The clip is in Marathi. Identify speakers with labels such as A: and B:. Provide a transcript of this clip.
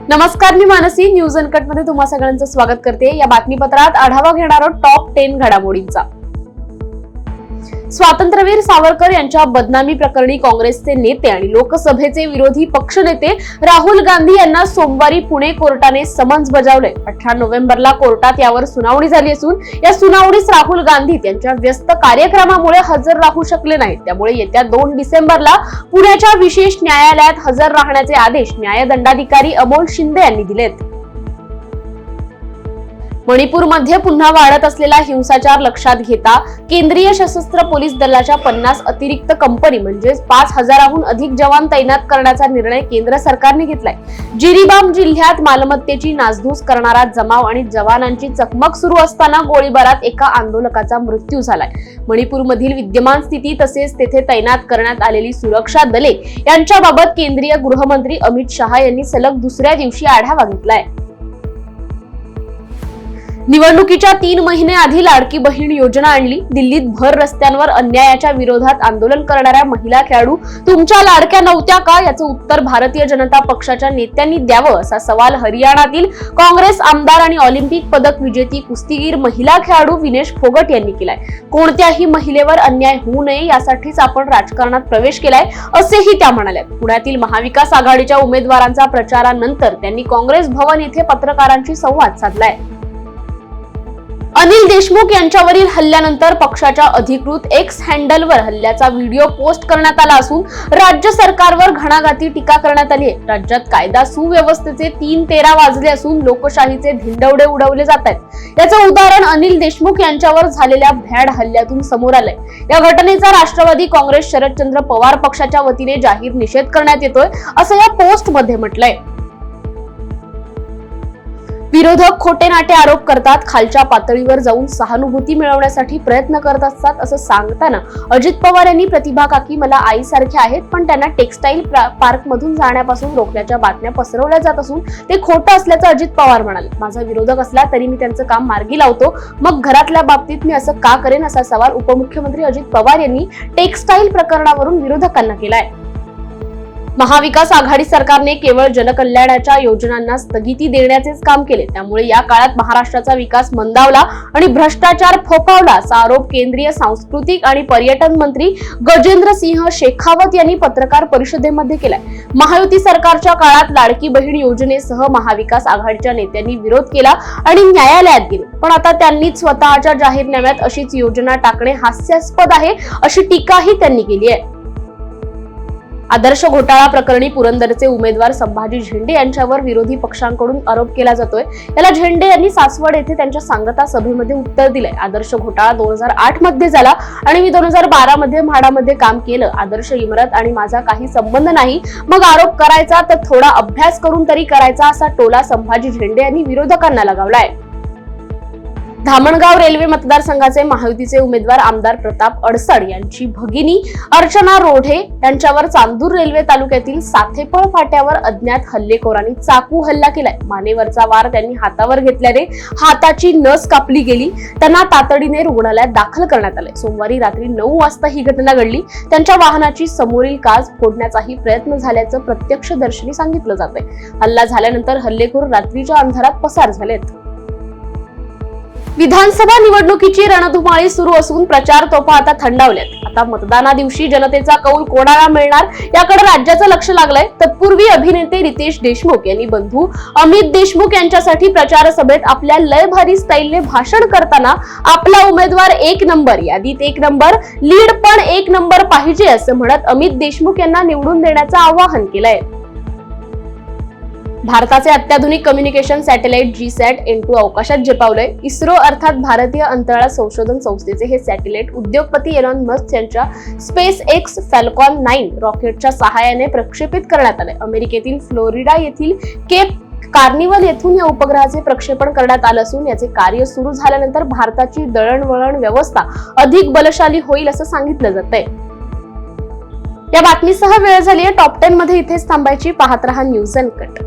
A: नमस्कार, मी मानसी. न्यूज अनकट मध्ये तुम्हा सगळ्यांचं स्वागत करते. या बातमीपत्रात आढावा घेणार आहोत टॉप 10 घडामोडींचा. स्वातंत्र्यवीर सावरकर यांच्या बदनामी प्रकरणी काँग्रेसचे नेते आणि लोकसभेचे विरोधी पक्षनेते राहुल गांधी यांना सोमवारी पुणे कोर्टाने समन्स बजावले. 18 नोव्हेंबरला कोर्टात यावर सुनावणी झाली असून या सुनावणीस राहुल गांधी त्यांच्या व्यस्त कार्यक्रमामुळे हजर राहू शकले नाहीत. त्यामुळे येत्या 2 डिसेंबरला पुण्याच्या विशेष न्यायालयात हजर राहण्याचे आदेश न्यायदंडाधिकारी अमोल शिंदे यांनी दिलेत. मणिपूरमध्ये पुन्हा वाढत असलेला हिंसाचार लक्षात घेता केंद्रीय सशस्त्र पोलीस दलाच्या 50 अतिरिक्त कंपनी म्हणजे 5000हून अधिक जवान तैनात करण्याचा निर्णय केंद्र सरकारने घेतलाय. जिरीबाम जिल्ह्यात मालमत्तेची नासधूस करणारा जमाव आणि जवानांची चकमक सुरू असताना गोळीबारात एका आंदोलकाचा मृत्यू झालाय. मणिपूरमधील विद्यमान स्थिती तसेच तेथे तैनात करण्यात आलेली सुरक्षा दले यांच्याबाबत केंद्रीय गृहमंत्री अमित शहा यांनी सलग दुसऱ्या दिवशी आढावा घेतलाय. निवडणुकीच्या 3 महिने आधी लाडकी बहीण योजना आणली. दिल्लीत भर रस्त्यांवर अन्यायाच्या विरोधात आंदोलन करणाऱ्या महिला खेळाडू तुमच्या लाडक्या नव्हत्या का, याचं उत्तर भारतीय जनता पक्षाच्या नेत्यांनी द्यावं, असा सवाल हरियाणातील काँग्रेस आमदार आणि ऑलिम्पिक पदक विजेती कुस्तीगीर महिला खेळाडू विनेश फोगट यांनी केलाय. कोणत्याही महिलेवर अन्याय होऊ नये यासाठीच आपण राजकारणात प्रवेश केलाय, असेही त्या म्हणाल्या. पुण्यातील महाविकास आघाडीच्या उमेदवारांचा प्रचारानंतर त्यांनी काँग्रेस भवन येथे पत्रकारांशी संवाद साधलाय. अनिल देशमुख यांच्यावरील हल्ल्यानंतर पक्षाच्या अधिकृत एक्स हँडलवर हल्ल्याचा व्हिडिओ पोस्ट करण्यात आला असून राज्य सरकारवर घणाघाती टीका करण्यात आली आहे. राज्यात कायदा सुव्यवस्थेचे 3-13 वाजले असून लोकशाहीचे धिंडवडे उडवले जात आहेत. याचं उदाहरण अनिल देशमुख यांच्यावर झालेल्या भ्याड हल्ल्यातून समोर आलंय. या घटनेचा राष्ट्रवादी काँग्रेस शरदचंद्र पवार पक्षाच्या वतीने जाहीर निषेध करण्यात येतोय, असं या पोस्ट मध्ये म्हटलंय. विरोधक खोटे नाटे आरोप करतात, खालच्या पातळीवर जाऊन सहानुभूती मिळवण्यासाठी प्रयत्न करत असतात, असं सांगताना अजित पवार यांनी प्रतिभा काकी मला आईसारखे आहेत, पण त्यांना टेक्सटाईल पार्क मधून जाण्यापासून रोखल्याच्या बातम्या पसरवल्या जात असून ते खोटं असल्याचं अजित पवार म्हणाले. माझा विरोधक असला तरी मी त्यांचं काम मार्गी लावतो, मग घरातल्या बाबतीत मी असं का करेन, असा सवाल उपमुख्यमंत्री अजित पवार यांनी टेक्सटाईल प्रकरणावरून विरोधकांना केलाय. महाविकास आघाडी सरकारने केवळ जनकल्याणाच्या योजनांना स्थगिती देण्याचेच काम केले, त्यामुळे या काळात महाराष्ट्राचा विकास मंदावला आणि भ्रष्टाचार फोफावला, असा आरोप केंद्रीय सांस्कृतिक आणि पर्यटन मंत्री गजेंद्र सिंह शेखावत यांनी पत्रकार परिषदेमध्ये केलाय. महायुती सरकारच्या काळात लाडकी बहीण योजनेसह महाविकास आघाडीच्या नेत्यांनी विरोध केला आणि न्यायालयात गेले, पण आता त्यांनीच स्वतःच्या जाहीरनाम्यात अशीच योजना टाकणे हास्यास्पद आहे, अशी टीकाही त्यांनी केली आहे. आदर्श घोटाळा प्रकरणी पुरंदरचे उमेदवार संभाजी झेंडे यांच्यावर विरोधी पक्षांकडून आरोप केला जातोय. याला झेंडे यांनी सासवड येथे त्यांच्या सांगता सभेमध्ये उत्तर दिलंय. आदर्श घोटाळा 2008 मध्ये झाला आणि मी 2012 मध्ये म्हाडामध्ये काम केलं. आदर्श इमारत आणि माझा काही संबंध नाही. मग आरोप करायचा तर थोडा अभ्यास करून तरी करायचा, असा टोला संभाजी झेंडे यांनी विरोधकांना लगावलाय. धामणगाव रेल्वे मतदारसंघाचे महायुतीचे उमेदवार आमदार प्रताप अडसड यांची भगिनी अर्चना रोढे यांच्यावर चांदूर रेल्वे तालुक्यातील साथेपळ फाट्यावर अज्ञात हल्लेखोरांनी चाकू हल्ला केलाय. मानेवरचा वार त्यांनी हातावर घेतल्याने हाताची नस कापली गेली. त्यांना तातडीने रुग्णालयात दाखल करण्यात आले. सोमवारी रात्री 9 वाजता ही घटना घडली. त्यांच्या वाहनाची समोरील काच फोडण्याचाही प्रयत्न झाल्याचं प्रत्यक्षदर्शींनी सांगितलं जातंय. हल्ला झाल्यानंतर हल्लेखोर रात्रीच्या अंधारात पसार झालेत. विधानसभा निवडणुकीची रणधुमाळी सुरू असून प्रचार तोफा आता थंडावल्यात. आता मतदाना दिवशी जनतेचा कौल कोणाला मिळणार याकडे राज्याचं लक्ष लागलंय. तत्पूर्वी अभिनेते रितेश देशमुख यांनी बंधू अमित देशमुख यांच्यासाठी प्रचार सभेत आपल्या लय भारी स्टाईलने भाषण करताना आपला उमेदवार 1 नंबर, यादीत 1 नंबर, लीड पण 1 नंबर पाहिजे असं म्हणत अमित देशमुख यांना निवडून देण्याचं आवाहन केलंय. भारताचे अत्याधुनिक कम्युनिकेशन सॅटेलाइट GSAT-N2 अवकाशात झेपावलंय. इस्रो अर्थात भारतीय अंतराळ संशोधन संस्थेचे हे सॅटेलाइट उद्योगपती एलॉन मस्क यांच्या SpaceX फॅल्कॉन 9 रॉकेटच्या सहाय्याने प्रक्षेपित करण्यात आले. अमेरिकेतील फ्लोरिडा येथील केप कार्निवल येथून या उपग्रहाचे प्रक्षेपण करण्यात आलं असून याचे कार्य सुरू झाल्यानंतर भारताची दळणवळण व्यवस्था अधिक बलशाली होईल असं सांगितलं जातंय. या बातमीसह वेळ झाली आहे टॉप 10 मध्ये इथेच थांबायची. पाहत रहा न्यूज अनकट.